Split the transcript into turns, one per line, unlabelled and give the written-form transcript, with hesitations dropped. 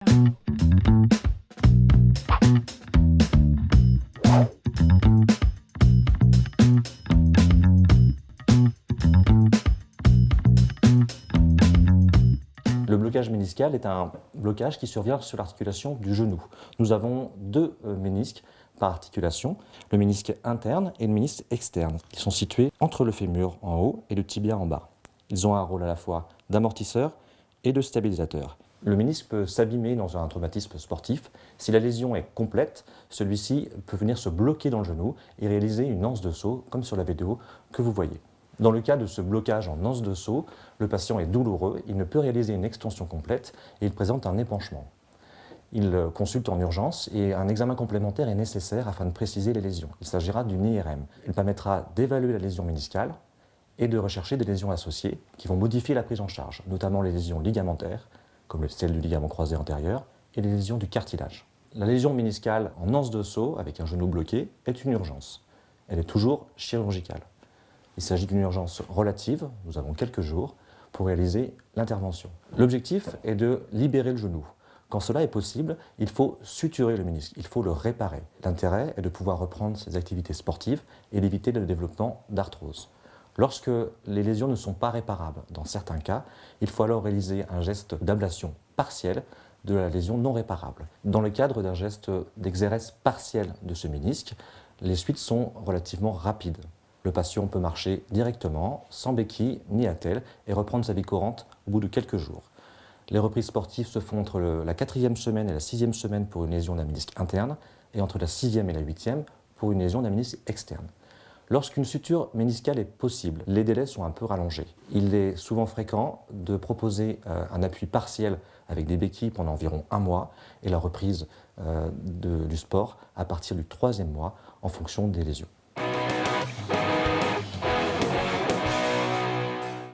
Le blocage méniscal est un blocage qui survient sur l'articulation du genou. Nous avons deux ménisques par articulation, le ménisque interne et le ménisque externe. Ils sont situés entre le fémur en haut et le tibia en bas. Ils ont un rôle à la fois d'amortisseur et de stabilisateur. Le ménisque peut s'abîmer dans un traumatisme sportif. Si la lésion est complète, celui-ci peut venir se bloquer dans le genou et réaliser une anse de saut, comme sur la vidéo que vous voyez. Dans le cas de ce blocage en anse de saut, le patient est douloureux, il ne peut réaliser une extension complète et il présente un épanchement. Il consulte en urgence et un examen complémentaire est nécessaire afin de préciser les lésions. Il s'agira d'une IRM. Il permettra d'évaluer la lésion méniscale et de rechercher des lésions associées qui vont modifier la prise en charge, notamment les lésions ligamentaires, comme celle du ligament croisé antérieur, et les lésions du cartilage. La lésion méniscale en anse de saut, avec un genou bloqué, est une urgence. Elle est toujours chirurgicale. Il s'agit d'une urgence relative, nous avons quelques jours, pour réaliser l'intervention. L'objectif est de libérer le genou. Quand cela est possible, il faut suturer le ménisque, il faut le réparer. L'intérêt est de pouvoir reprendre ses activités sportives et d'éviter le développement d'arthrose. Lorsque les lésions ne sont pas réparables, dans certains cas, il faut alors réaliser un geste d'ablation partielle de la lésion non réparable. Dans le cadre d'un geste d'exérèse partiel de ce ménisque, les suites sont relativement rapides. Le patient peut marcher directement, sans béquille ni attelle, et reprendre sa vie courante au bout de quelques jours. Les reprises sportives se font entre la 4e semaine et la 6e semaine pour une lésion d'un ménisque interne, et entre la 6e et la 8e pour une lésion d'un ménisque externe. Lorsqu'une suture méniscale est possible, les délais sont un peu rallongés. Il est souvent fréquent de proposer un appui partiel avec des béquilles pendant environ 1 mois et la reprise du sport à partir du 3e mois en fonction des lésions.